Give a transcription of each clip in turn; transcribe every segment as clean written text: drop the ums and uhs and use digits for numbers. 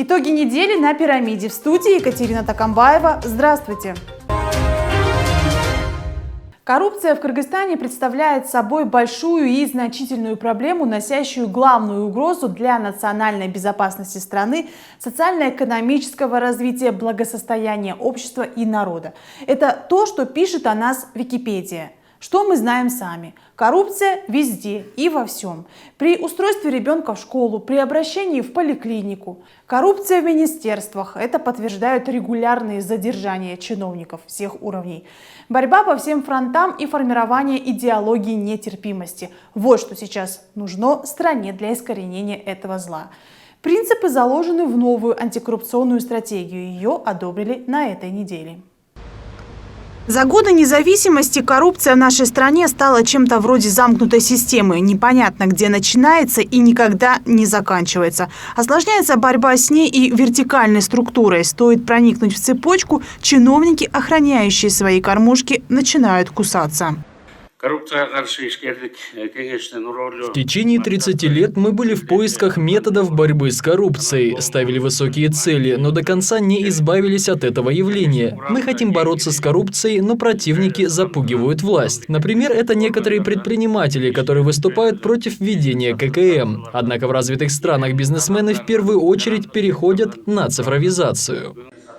Итоги недели на «Пирамиде». В студии Екатерина Такамбаева. Здравствуйте! Коррупция в Кыргызстане представляет собой большую и значительную проблему, носящую главную угрозу для национальной безопасности страны, социально-экономического развития, благосостояния общества и народа. Это то, что пишет о нас Википедия. Что мы знаем сами? Коррупция везде и во всем. При устройстве ребенка в школу, при обращении в поликлинику. Коррупция в министерствах. Это подтверждают регулярные задержания чиновников всех уровней. Борьба по всем фронтам и формирование идеологии нетерпимости. Вот что сейчас нужно стране для искоренения этого зла. Принципы заложены в новую антикоррупционную стратегию. Ее одобрили на этой неделе. За годы независимости коррупция в нашей стране стала чем-то вроде замкнутой системы. Непонятно, где начинается и никогда не заканчивается. Осложняется борьба с ней и вертикальной структурой. Стоит проникнуть в цепочку, чиновники, охраняющие свои кормушки, начинают кусаться. В течение 30 лет мы были в поисках методов борьбы с коррупцией, ставили высокие цели, но до конца не избавились от этого явления. Мы хотим бороться с коррупцией, но противники запугивают власть. Например, это некоторые предприниматели, которые выступают против введения ККМ. Однако в развитых странах бизнесмены в первую очередь переходят на цифровизацию.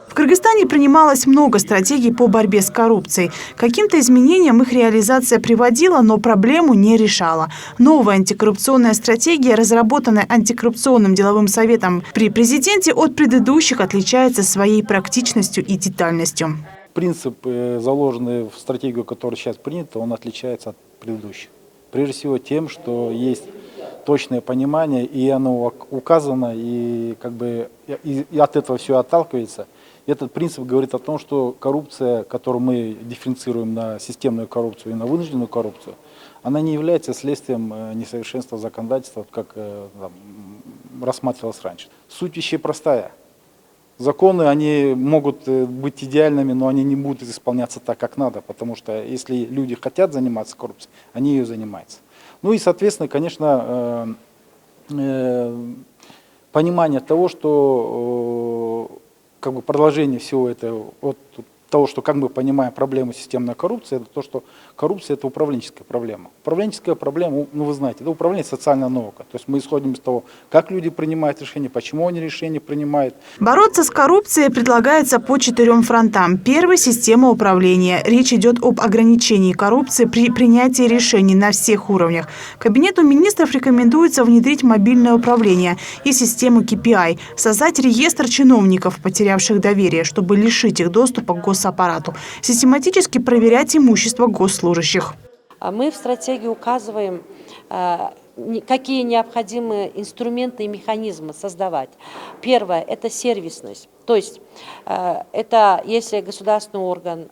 В Кыргызстане принималось много стратегий по борьбе с коррупцией. Каким-то изменениям их реализация приводила, но проблему не решала. Новая антикоррупционная стратегия, разработанная антикоррупционным деловым советом при президенте, от предыдущих отличается своей практичностью и детальностью. Принцип, заложенный в стратегию, которая сейчас принята, он отличается от предыдущих. Прежде всего тем, что есть точное понимание, и оно указано, и от этого все отталкивается. Этот принцип говорит о том, что коррупция, которую мы дифференцируем на системную коррупцию и на вынужденную коррупцию, она не является следствием несовершенства законодательства, как рассматривалось раньше. Суть вещей простая. Законы, они могут быть идеальными, но они не будут исполняться так, как надо, потому что если люди хотят заниматься коррупцией, они ее занимаются. Ну и, соответственно, конечно, понимание того, что продолжение всего этого от того, что как мы понимаем проблему системной коррупции, это то, что коррупция – это управленческая проблема. Управленческая проблема, вы знаете, это управление социальная наука. То есть мы исходим из того, как люди принимают решения, почему они решения принимают. Бороться с коррупцией предлагается по 4 фронтам. Первый – система управления. Речь идет об ограничении коррупции при принятии решений на всех уровнях. Кабинету министров рекомендуется внедрить мобильное управление и систему KPI, создать реестр чиновников, потерявших доверие, чтобы лишить их доступа к госаппарату, систематически проверять имущество госслужащих. Мы в стратегии указываем, какие необходимые инструменты и механизмы создавать. Первое – это сервисность. То есть, это если государственный орган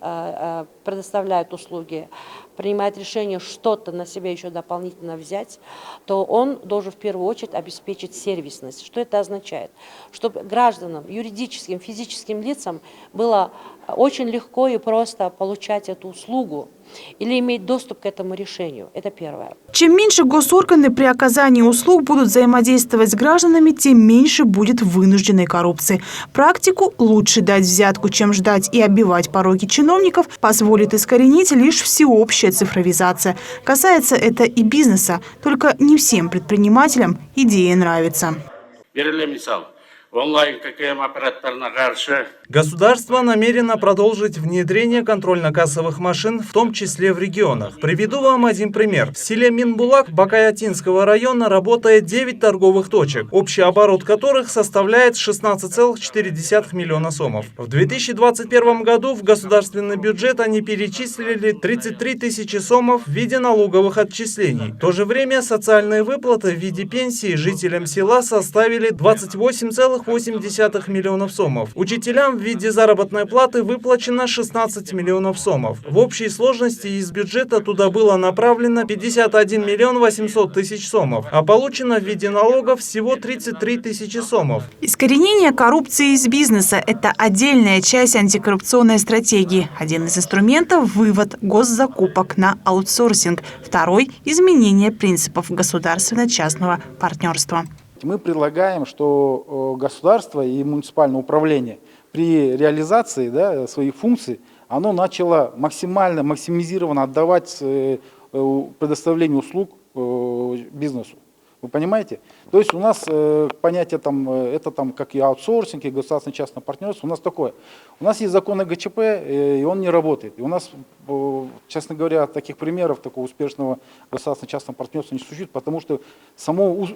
предоставляет услуги, принимает решение что-то на себя еще дополнительно взять, то он должен в первую очередь обеспечить сервисность. Что это означает? Чтобы гражданам, юридическим, физическим лицам было очень легко и просто получать эту услугу или иметь доступ к этому решению. Это первое. Чем меньше госорганы при оказании услуг будут взаимодействовать с гражданами, тем меньше будет вынужденной коррупции. Практику «лучше дать взятку, чем ждать и оббивать пороги чиновников» позволит искоренить лишь всеобщая цифровизация. Касается это и бизнеса, только не всем предпринимателям идея нравится. Государство намерено продолжить внедрение контрольно-кассовых машин, в том числе в регионах. Приведу вам один пример. В селе Минбулак Бакаятинского района работает 9 торговых точек, общий оборот которых составляет 16,4 миллиона сомов. В 2021 году в государственный бюджет они перечислили 33 тысячи сомов в виде налоговых отчислений. В то же время социальные выплаты в виде пенсии жителям села составили 28,8 миллионов сомов. Учителям в виде заработной платы выплачено 16 миллионов сомов. В общей сложности из бюджета туда было направлено 51 миллион 800 тысяч сомов, а получено в виде налогов всего 33 тысячи сомов. Искоренение коррупции из бизнеса – это отдельная часть антикоррупционной стратегии. Один из инструментов – вывод госзакупок на аутсорсинг. Второй – изменение принципов государственно-частного партнерства. Мы предлагаем, что государство и муниципальное управление при реализации, да, своих функций, оно начало максимизированно отдавать предоставлению услуг бизнесу. Вы понимаете? То есть у нас понятие там, это там как и аутсорсинг, и государственно-частное партнерство, у нас такое. У нас есть закон о ГЧП, и он не работает. И у нас, честно говоря, таких примеров такого успешного государственно-частного партнерства не существует, потому что само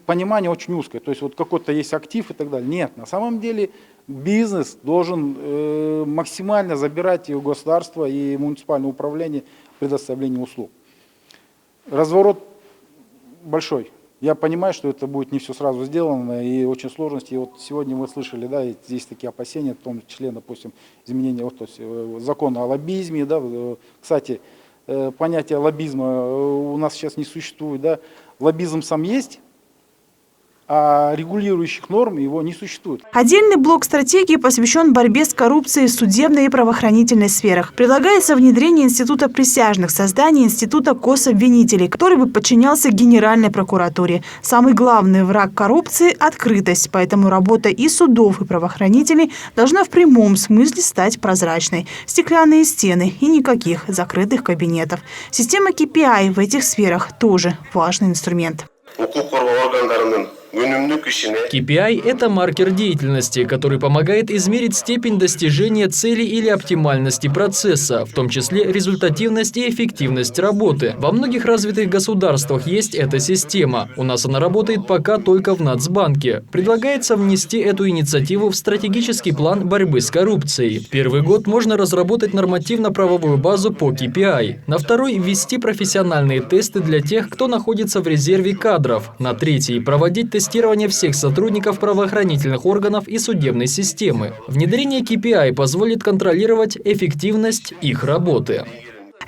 понимание очень узкое. То есть вот какой-то есть актив и так далее. Нет, на самом деле бизнес должен максимально забирать и у государства, и муниципальное управление предоставление услуг. Разворот большой. Я понимаю, что это будет не все сразу сделано и очень сложности. И вот сегодня мы слышали, да, здесь такие опасения, в том числе, допустим, изменения вот, то есть, закона о лоббизме. Да, кстати, понятие лоббизма у нас сейчас не существует. Да. Лоббизм сам есть, а регулирующих норм его не существует. Отдельный блок стратегии посвящен борьбе с коррупцией в судебной и правоохранительной сферах. Предлагается внедрение института присяжных, создание института гособвинителей, который бы подчинялся Генеральной прокуратуре. Самый главный враг коррупции – открытость, поэтому работа и судов, и правоохранителей должна в прямом смысле стать прозрачной. Стеклянные стены и никаких закрытых кабинетов. Система KPI в этих сферах тоже важный инструмент. KPI – это маркер деятельности, который помогает измерить степень достижения цели или оптимальности процесса, в том числе результативность и эффективность работы. Во многих развитых государствах есть эта система. У нас она работает пока только в Нацбанке. Предлагается внести эту инициативу в стратегический план борьбы с коррупцией. Первый год можно разработать нормативно-правовую базу по KPI. На второй – ввести профессиональные тесты для тех, кто находится в резерве кадров. На третий – проводить тестирование всех сотрудников правоохранительных органов и судебной системы. Внедрение KPI позволит контролировать эффективность их работы.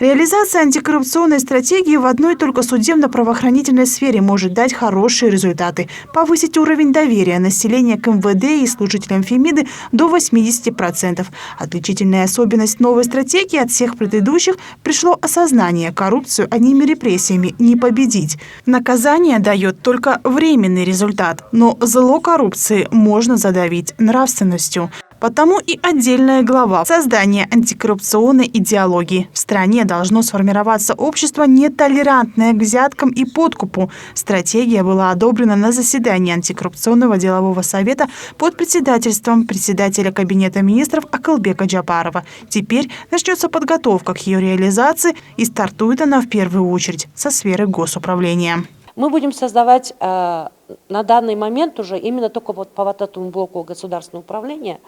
Реализация антикоррупционной стратегии в одной только судебно-правоохранительной сфере может дать хорошие результаты. Повысить уровень доверия населения к МВД и служителям Фемиды до 80%. Отличительная особенность новой стратегии от всех предыдущих – пришло осознание: коррупцию одними репрессиями не победить. Наказание дает только временный результат, но зло коррупции можно задавить нравственностью. Потому и отдельная глава – создание антикоррупционной идеологии. В стране должно сформироваться общество, нетолерантное к взяткам и подкупу. Стратегия была одобрена на заседании антикоррупционного делового совета под председательством председателя Кабинета министров Акылбека Джапарова. Теперь начнется подготовка к ее реализации, и стартует она в первую очередь со сферы госуправления. Мы будем создавать на данный момент уже именно только вот по вот этому блоку государственного управления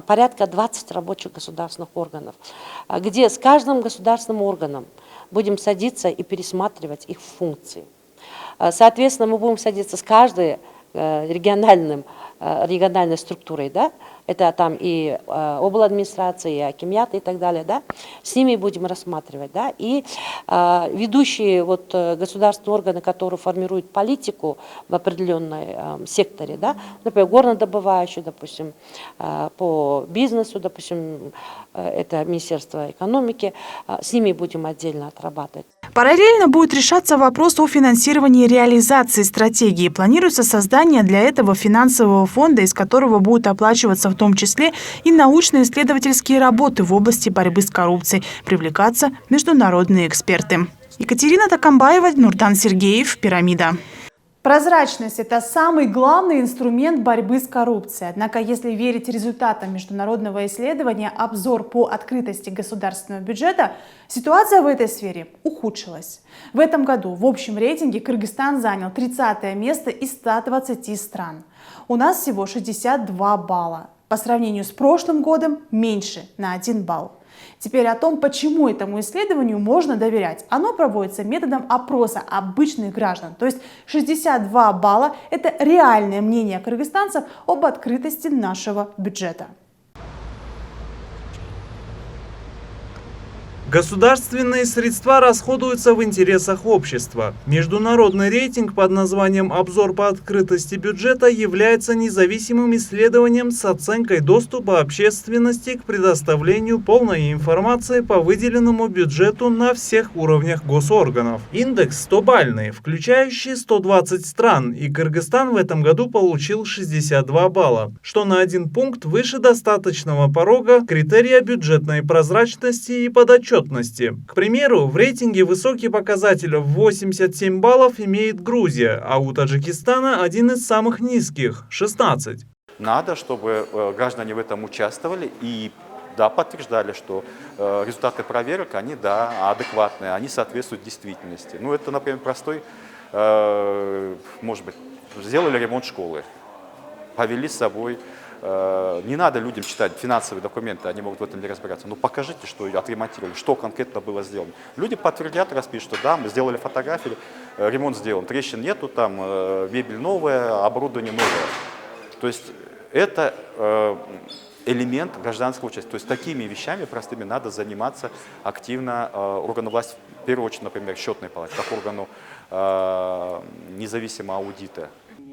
порядка 20 рабочих государственных органов, где с каждым государственным органом будем садиться и пересматривать их функции. Соответственно, мы будем садиться с каждой региональной структурой, да, это там и обладминистрация, и акимиаты и так далее, да, с ними будем рассматривать, да, и ведущие вот государственные органы, которые формируют политику в определенном секторе, да, например, горнодобывающий, допустим, по бизнесу, допустим, это Министерство экономики, с ними будем отдельно отрабатывать. Параллельно будет решаться вопрос о финансировании реализации стратегии. Планируется создание для этого финансового фонда, из которого будут оплачиваться в том числе и научно-исследовательские работы в области борьбы с коррупцией, привлекаться международные эксперты. Екатерина Такамбаева, Нурдан Сергеев, «Пирамида». Прозрачность – это самый главный инструмент борьбы с коррупцией. Однако, если верить результатам международного исследования «Обзор по открытости государственного бюджета», ситуация в этой сфере ухудшилась. В этом году в общем рейтинге Кыргызстан занял 30-е место из 120 стран. У нас всего 62 балла. По сравнению с прошлым годом меньше на 1 балл. Теперь о том, почему этому исследованию можно доверять. Оно проводится методом опроса обычных граждан. То есть 62 балла – это реальное мнение кыргызстанцев об открытости нашего бюджета. Государственные средства расходуются в интересах общества. Международный рейтинг под названием «Обзор по открытости бюджета» является независимым исследованием с оценкой доступа общественности к предоставлению полной информации по выделенному бюджету на всех уровнях госорганов. Индекс 100-бальный, включающий 120 стран, и Кыргызстан в этом году получил 62 балла, что на 1 пункт выше достаточного порога критерия бюджетной прозрачности и подотчетности. К примеру, в рейтинге высокий показатель в 87 баллов имеет Грузия, а у Таджикистана один из самых низких – 16. Надо, чтобы граждане в этом участвовали и да, подтверждали, что результаты проверок, они да, адекватные, они соответствуют действительности. Ну, это, например, простой, может быть, сделали ремонт школы, повели с собой. Не надо людям читать финансовые документы, они могут в этом не разбираться. Но покажите, что отремонтировали, что конкретно было сделано. Люди подтвердят, распишут, что да, мы сделали фотографии, ремонт сделан, трещин нету, там мебель новая, оборудование новое. То есть это элемент гражданского участия. То есть такими вещами простыми надо заниматься активно органу власти, в первую очередь, например, счетной палате, как органу независимого аудита.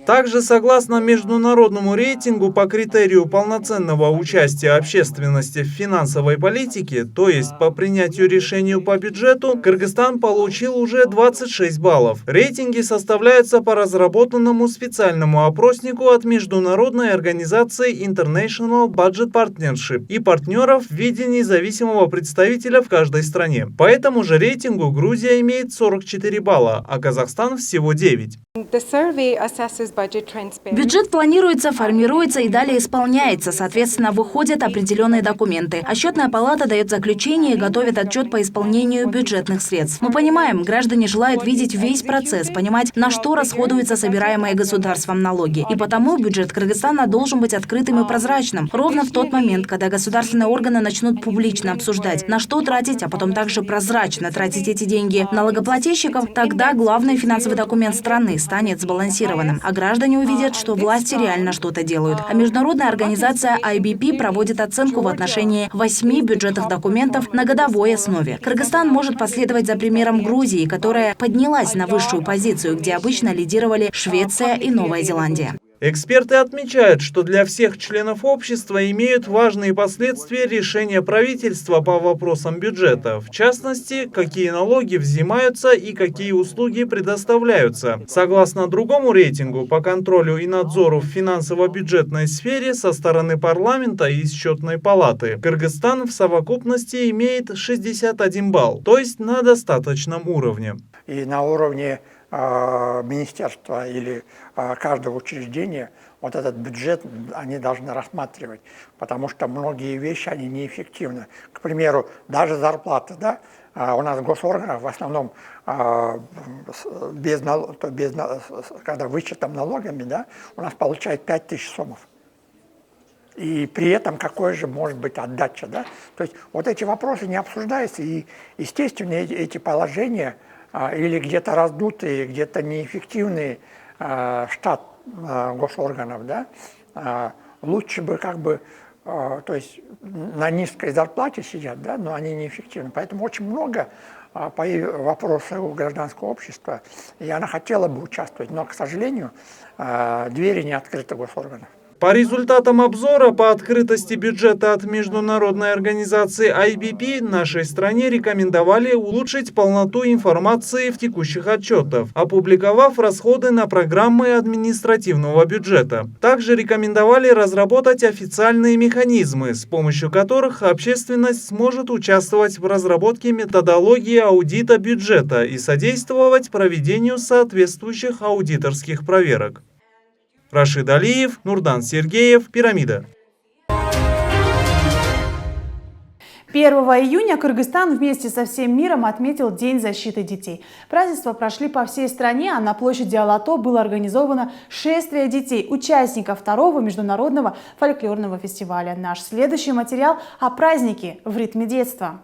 Также, согласно международному рейтингу по критерию полноценного участия общественности в финансовой политике, то есть по принятию решений по бюджету, Кыргызстан получил уже 26 баллов. Рейтинги составляются по разработанному специальному опроснику от международной организации International Budget Partnership и партнеров в виде независимого представителя в каждой стране. По этому же рейтингу Грузия имеет 44 балла, а Казахстан всего 9. Бюджет планируется, формируется и далее исполняется. Соответственно, выходят определенные документы. А счетная палата дает заключение и готовит отчет по исполнению бюджетных средств. Мы понимаем, граждане желают видеть весь процесс, понимать, на что расходуются собираемые государством налоги. И потому бюджет Кыргызстана должен быть открытым и прозрачным. Ровно в тот момент, когда государственные органы начнут публично обсуждать, на что тратить, а потом также прозрачно тратить эти деньги налогоплательщиков, тогда главный финансовый документ страны станет сбалансированным, а граждане увидят, что власти реально что-то делают. А международная организация IBP проводит оценку в отношении 8 бюджетных документов на годовой основе. Кыргызстан может последовать за примером Грузии, которая поднялась на высшую позицию, где обычно лидировали Швеция и Новая Зеландия. Эксперты отмечают, что для всех членов общества имеют важные последствия решения правительства по вопросам бюджета, в частности, какие налоги взимаются и какие услуги предоставляются. Согласно другому рейтингу по контролю и надзору в финансово-бюджетной сфере со стороны парламента и счетной палаты, Кыргызстан в совокупности имеет 61 балл, то есть на достаточном уровне. И на уровне министерства или каждого учреждения вот этот бюджет они должны рассматривать, потому что многие вещи они неэффективны. К примеру, даже зарплаты, да, у нас госорганов в основном когда вычетом налогами, да, у нас получает 5000 сомов. И при этом какой же может быть отдача, да? То есть вот эти вопросы не обсуждаются, и естественно эти положения или где-то раздутые, где-то неэффективный штат госорганов, да, лучше бы как бы, то есть на низкой зарплате сидят, да, но они неэффективны. Поэтому очень много вопросов у гражданского общества, и она хотела бы участвовать, но, к сожалению, двери не открыты госорганов. По результатам обзора по открытости бюджета от международной организации IBP нашей стране рекомендовали улучшить полноту информации в текущих отчетах, опубликовав расходы на программы административного бюджета. Также рекомендовали разработать официальные механизмы, с помощью которых общественность сможет участвовать в разработке методологии аудита бюджета и содействовать проведению соответствующих аудиторских проверок. Рашид Алиев, Нурдан Сергеев, Пирамида. 1 июня Кыргызстан вместе со всем миром отметил День защиты детей. Празднества прошли по всей стране, а на площади Алато было организовано шествие детей, участников 2-го международного фольклорного фестиваля. Наш следующий материал о празднике в ритме детства.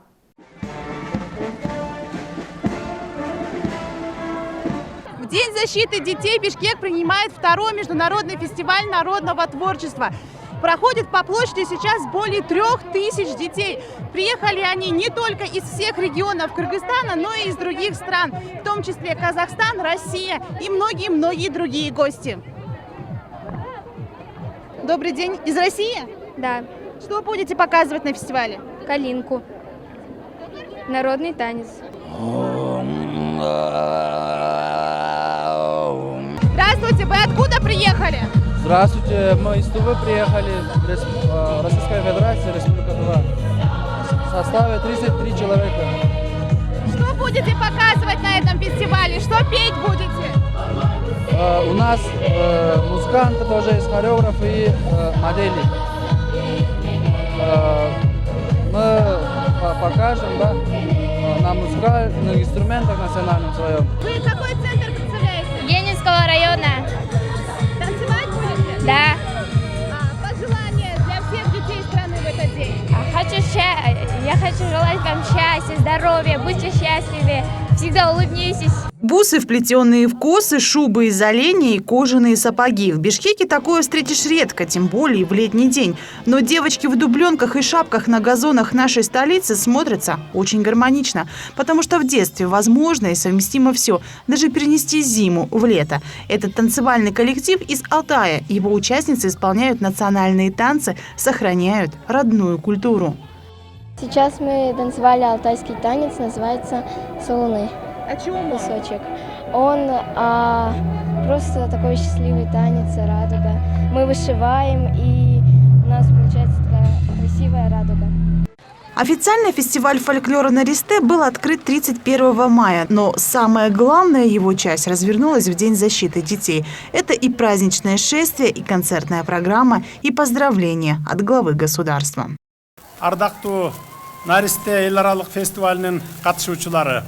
В День защиты детей Бишкек принимает 2-й международный фестиваль народного творчества. проходит по площади сейчас более 3000 детей. Приехали они не только из всех регионов Кыргызстана, но и из других стран, в том числе Казахстан, Россия и многие-многие другие гости. Добрый день. Из России? Да, Что будете показывать на фестивале? калинку. Народный танец. Здравствуйте, вы откуда приехали? Здравствуйте, мы из Тувы приехали, Российская Федерация, Республика Тува. В составе 33 человека. Что будете показывать на этом фестивале? Что петь будете? У нас музыканты тоже есть, хореограф и модели. Мы покажем, да, на музыкальных инструментах национальном своем. Вы какой центр представляете? Ленинского района. Танцевать будете? Да. Пожелания для всех детей страны в этот день? Я хочу желать вам счастья, здоровья, будьте счастливы, всегда улыбнитесь. Бусы, вплетенные в косы, шубы из оленя и кожаные сапоги. В Бишкеке такое встретишь редко, тем более в летний день. Но девочки в дубленках и шапках на газонах нашей столицы смотрятся очень гармонично. Потому что в детстве возможно и совместимо все. Даже перенести зиму в лето. Этот танцевальный коллектив из Алтая. Его участницы исполняют национальные танцы, сохраняют родную культуру. Сейчас мы танцевали алтайский танец, называется «Солуны». О чем Песочек. Он просто такой счастливый танец, радуга. Мы вышиваем, и у нас получается такая красивая радуга. Официально фестиваль фольклора на Ристе был открыт 31 мая, но самая главная его часть развернулась в День защиты детей. Это и праздничное шествие, и концертная программа, и поздравления от главы государства. Ардактуу Наристе эл аралык фестивалынын катышуучулары,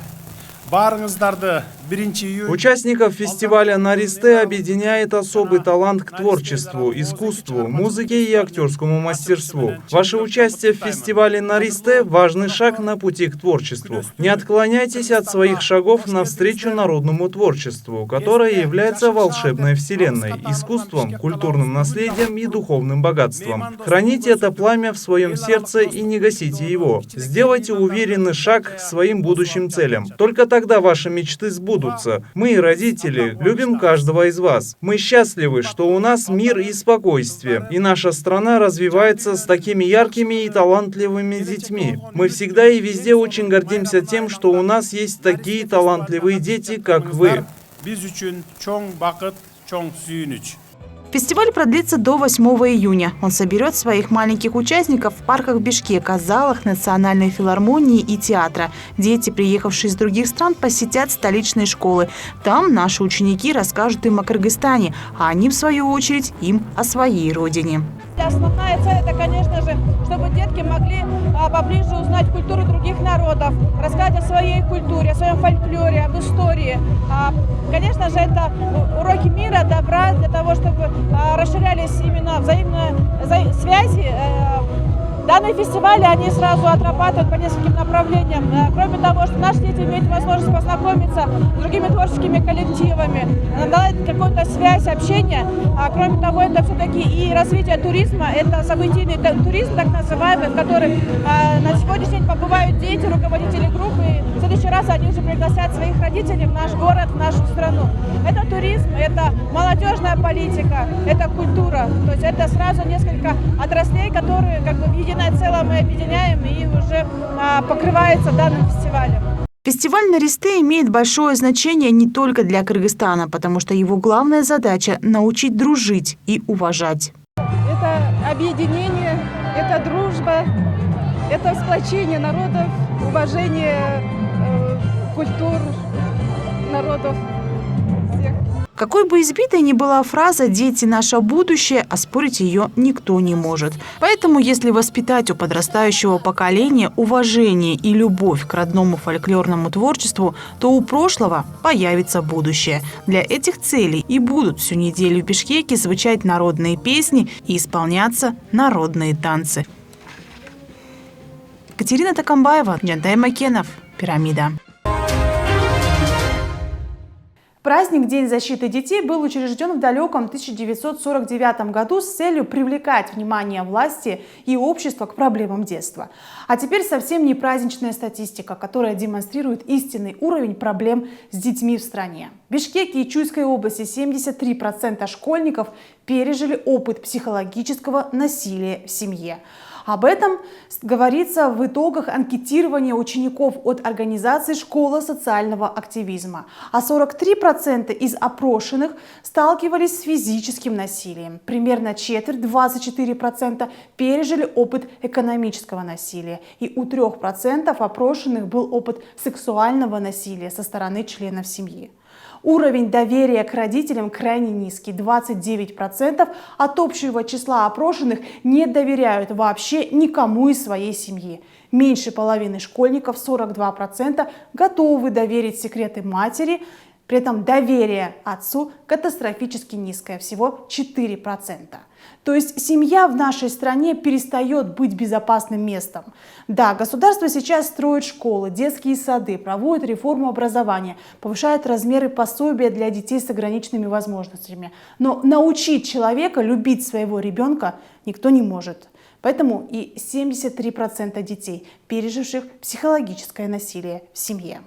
баарыңыздарды 1 июнь. Участников фестиваля «Наристе» объединяет особый талант к творчеству, искусству, музыке и актерскому мастерству. Ваше участие в фестивале «Наристе» – важный шаг на пути к творчеству. Не отклоняйтесь от своих шагов навстречу народному творчеству, которое является волшебной вселенной, искусством, культурным наследием и духовным богатством. Храните это пламя в своем сердце и не гасите его. Сделайте уверенный шаг к своим будущим целям. Только тогда ваши мечты сбудутся. Мы, родители, любим каждого из вас. Мы счастливы, что у нас мир и спокойствие, и наша страна развивается с такими яркими и талантливыми детьми. Мы всегда и везде очень гордимся тем, что у нас есть такие талантливые дети, как вы. Фестиваль продлится до 8 июня. Он соберет своих маленьких участников в парках Бишкека, залах Национальной филармонии и театра. Дети, приехавшие из других стран, посетят столичные школы. Там наши ученики расскажут им о Кыргызстане, а они, в свою очередь, им о своей родине. Основная цель – это, конечно же, чтобы детки могли поближе узнать культуру других народов, рассказать о своей культуре, о своем фольклоре, об истории. Конечно же, это уроки мира, добра, для того, чтобы расширялись именно взаимные связи. Данные фестивали, они сразу отрабатывают по нескольким направлениям. Кроме того, что наши дети имеют возможность познакомиться с другими творческими коллективами, наладить какую-то связь, общение. Кроме того, это все-таки и развитие туризма, это событийный туризм, так называемый, в который на сегодняшний день побывают дети, руководители группы. И в следующий раз они уже пригласят своих родителей в наш город, в нашу страну. Это туризм, это молодежная политика, это культура. То есть это сразу несколько отраслей, которые как бы в единое целое мы объединяем и уже покрывается данным фестивалем. Фестиваль «Наристе» имеет большое значение не только для Кыргызстана, потому что его главная задача – научить дружить и уважать. Это объединение, это дружба, это сплочение народов, уважение культур народов всех. Какой бы избитой ни была фраза «дети – наше будущее», оспорить ее никто не может. Поэтому, если воспитать у подрастающего поколения уважение и любовь к родному фольклорному творчеству, то у прошлого появится будущее. Для этих целей и будут всю неделю в Бишкеке звучать народные песни и исполняться народные танцы. Катерина Такамбаева, Джантай Макенов, «Пирамида». Праздник День защиты детей был учрежден в далеком 1949 году с целью привлекать внимание власти и общества к проблемам детства. А теперь совсем не праздничная статистика, которая демонстрирует истинный уровень проблем с детьми в стране. В Бишкеке и Чуйской области 73% школьников пережили опыт психологического насилия в семье. Об этом говорится в итогах анкетирования учеников от организации «Школа социального активизма». А 43% из опрошенных сталкивались с физическим насилием. Примерно четверть, 24%, пережили опыт экономического насилия. И у 3% опрошенных был опыт сексуального насилия со стороны членов семьи. Уровень доверия к родителям крайне низкий – 29%. От общего числа опрошенных не доверяют вообще никому из своей семьи. Меньше половины школьников, 42%, готовы доверить секреты матери. При этом доверие отцу катастрофически низкое – всего 4%. То есть семья в нашей стране перестает быть безопасным местом. Да, государство сейчас строит школы, детские сады, проводит реформу образования, повышает размеры пособия для детей с ограниченными возможностями. Но научить человека любить своего ребенка никто не может. Поэтому и 73% детей, переживших психологическое насилие в семье.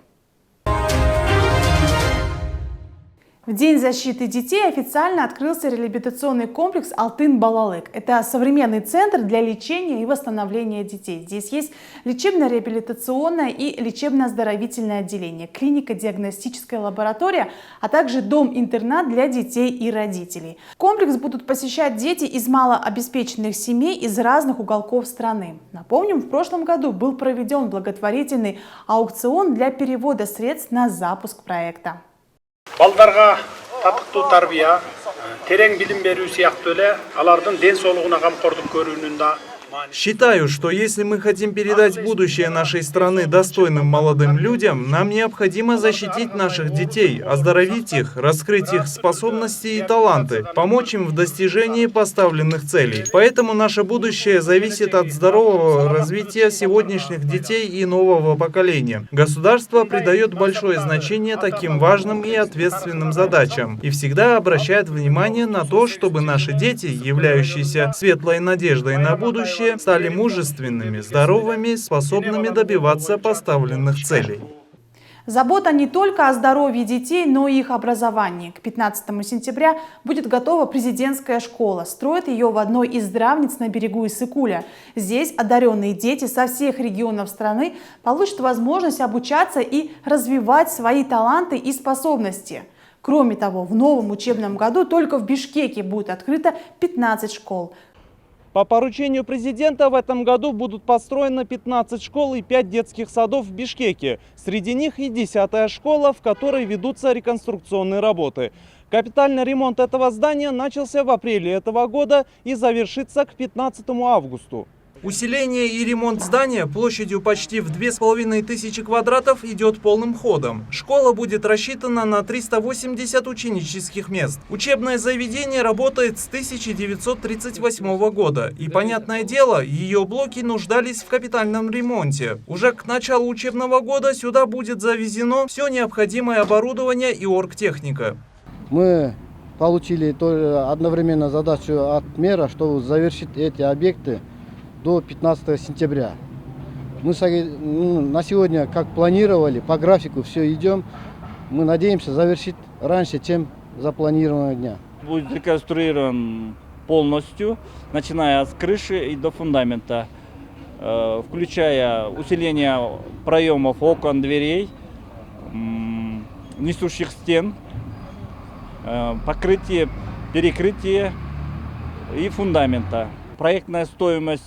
В День защиты детей официально открылся реабилитационный комплекс «Алтын-Балалык». Это современный центр для лечения и восстановления детей. Здесь есть лечебно-реабилитационное и лечебно-оздоровительное отделение, клиника-диагностическая лаборатория, а также дом-интернат для детей и родителей. Комплекс будут посещать дети из малообеспеченных семей из разных уголков страны. Напомним, в прошлом году был проведен благотворительный аукцион для перевода средств на запуск проекта. Балдарга татыктуу тарбия, терең билим берүү сыяктуу эле алардын ден соолугуна камкордук көрүүнүн да. Считаю, что если мы хотим передать будущее нашей страны достойным молодым людям, нам необходимо защитить наших детей, оздоровить их, раскрыть их способности и таланты, помочь им в достижении поставленных целей. Поэтому наше будущее зависит от здорового развития сегодняшних детей и нового поколения. Государство придает большое значение таким важным и ответственным задачам и всегда обращает внимание на то, чтобы наши дети, являющиеся светлой надеждой на будущее, стали мужественными, здоровыми, способными добиваться поставленных целей. Забота не только о здоровье детей, но и их образовании. К 15 сентября будет готова президентская школа. Строят ее в одной из здравниц на берегу Иссык-Куля. Здесь одаренные дети со всех регионов страны получат возможность обучаться и развивать свои таланты и способности. Кроме того, в новом учебном году только в Бишкеке будет открыто 15 школ. По поручению президента в этом году будут построены 15 школ и 5 детских садов в Бишкеке. Среди них и 10-я школа, в которой ведутся реконструкционные работы. Капитальный ремонт этого здания начался в апреле этого года и завершится к 15 августа. Усиление и ремонт здания площадью почти в 2500 квадратов идет полным ходом. Школа будет рассчитана на 380 ученических мест. Учебное заведение работает с 1938 года. И, понятное дело, ее блоки нуждались в капитальном ремонте. Уже к началу учебного года сюда будет завезено все необходимое оборудование и оргтехника. Мы получили одновременно задачу от мэра, чтобы завершить эти объекты до 15 сентября. Мы на сегодня, как планировали, по графику все идем. Мы надеемся завершить раньше, чем запланированного дня. Будет реконструирован полностью, начиная с крыши и до фундамента, включая усиление проемов окон, дверей, несущих стен, покрытие, перекрытие и фундамента. Проектная стоимость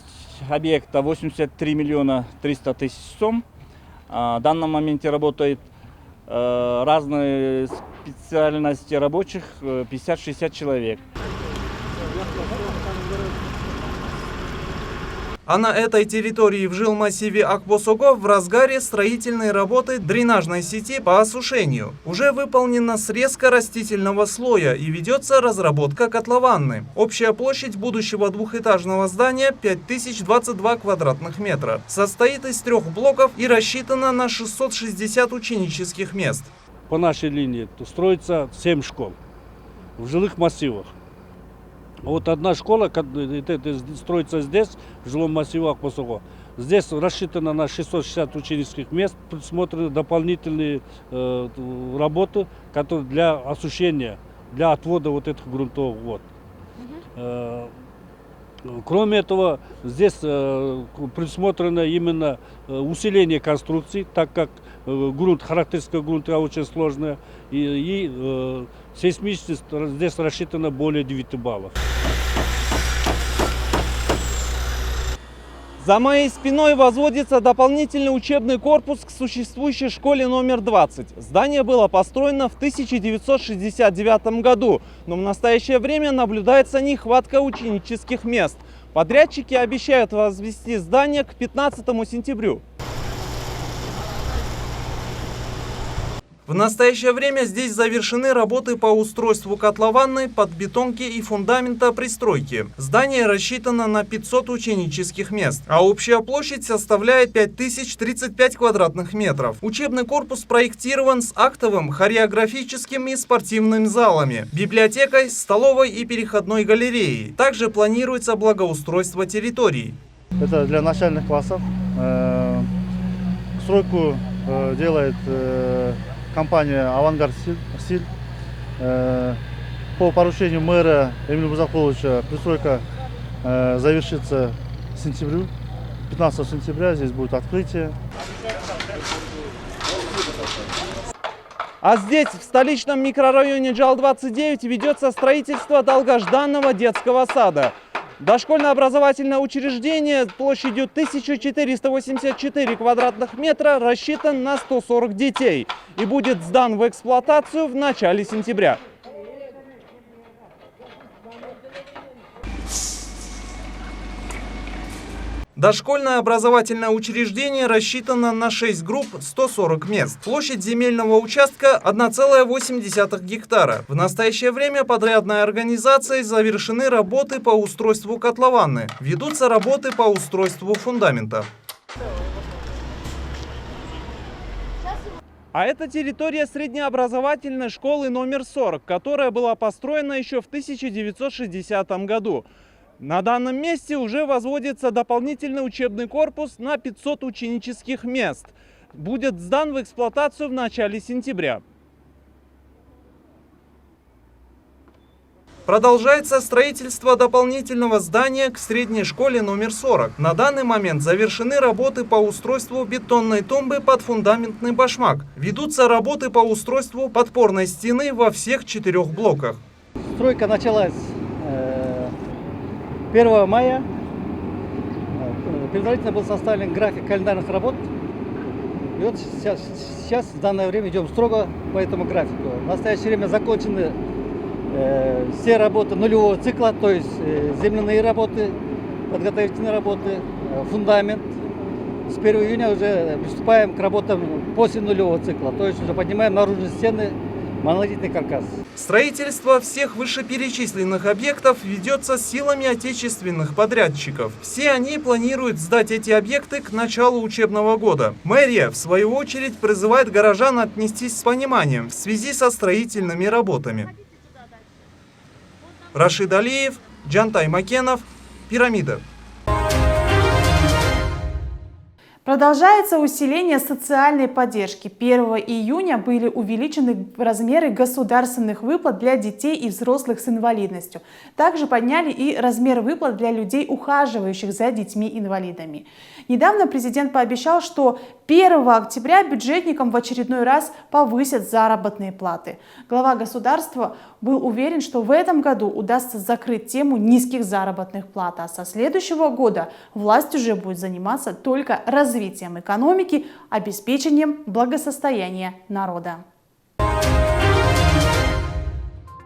объекта 83 миллиона 300 тысяч сом. В данном моменте работает разные специальности рабочих, 50-60 человек. А на этой территории в жилмассиве Акбосого в разгаре строительной работы дренажной сети по осушению. Уже выполнена срезка растительного слоя и ведется разработка котлованны. Общая площадь будущего двухэтажного здания 5022 квадратных метра. Состоит из 3 блоков и рассчитана на 660 ученических мест. по нашей линии строится 7 школ в жилых массивах. Вот одна школа строится здесь, в жилом массиве Акбасого. Здесь рассчитано на 660 ученических мест, предусмотрены дополнительные работы, которые для осушения, для отвода вот этих грунтовых вод. Кроме этого, здесь предусмотрено именно усиление конструкций, так как характеристика грунта очень сложная, и сейсмичность здесь рассчитана более 9 баллов. За моей спиной возводится дополнительный учебный корпус к существующей школе номер 20. Здание было построено в 1969 году, но в настоящее время наблюдается нехватка ученических мест. Подрядчики обещают возвести здание к 15 сентября. В настоящее время здесь завершены работы по устройству котлованной, подбетонки и фундамента пристройки. Здание рассчитано на 500 ученических мест, а общая площадь составляет 5035 квадратных метров. Учебный корпус проектирован с актовым, хореографическим и спортивными залами, библиотекой, столовой и переходной галереей. Также планируется благоустройство территорий. Это для начальных классов. Стройку делает компания «Авангард Стиль». По поручению мэра Эмиля Музафуловича пристройка завершится к сентябрю. 15 сентября здесь будет открытие. А здесь, в столичном микрорайоне Джал-29, ведется строительство долгожданного детского сада. Дошкольно-образовательное учреждение площадью 1484 квадратных метра рассчитан на 140 детей и будет сдан в эксплуатацию в начале сентября. Дошкольное образовательное учреждение рассчитано на 6 групп, 140 мест. Площадь земельного участка 1,8 гектара. В настоящее время подрядной организацией завершены работы по устройству котлованы. Ведутся работы по устройству фундамента. А это территория среднеобразовательной школы номер 40, которая была построена еще в 1960 году. На данном месте уже возводится дополнительный учебный корпус на 500 ученических мест. Будет сдан в эксплуатацию в начале сентября. Продолжается строительство дополнительного здания к средней школе номер 40. На данный момент завершены работы по устройству бетонной тумбы под фундаментный башмак. Ведутся работы по устройству подпорной стены во всех 4 блоках. Стройка началась 1 мая. Предварительно был составлен график календарных работ. И вот сейчас в данное время идем строго по этому графику. В настоящее время закончены все работы нулевого цикла, то есть земляные работы, подготовительные работы, фундамент. С 1 июня уже приступаем к работам после нулевого цикла, то есть уже поднимаем наружные стены, монолитный каркас. Строительство всех вышеперечисленных объектов ведется силами отечественных подрядчиков. Все они планируют сдать эти объекты к началу учебного года. Мэрия, в свою очередь, призывает горожан отнестись с пониманием в связи со строительными работами. Рашид Алиев, Джантай Макенов, «Пирамида». Продолжается усиление социальной поддержки. 1 июня были увеличены размеры государственных выплат для детей и взрослых с инвалидностью. Также подняли и размер выплат для людей, ухаживающих за детьми-инвалидами. Недавно президент пообещал, что 1 октября бюджетникам в очередной раз повысят заработные платы. Глава государства был уверен, что в этом году удастся закрыть тему низких заработных плат, а со следующего года власть уже будет заниматься только развитием экономики, обеспечением благосостояния народа.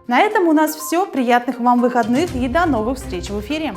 На этом у нас все. Приятных вам выходных и до новых встреч в эфире.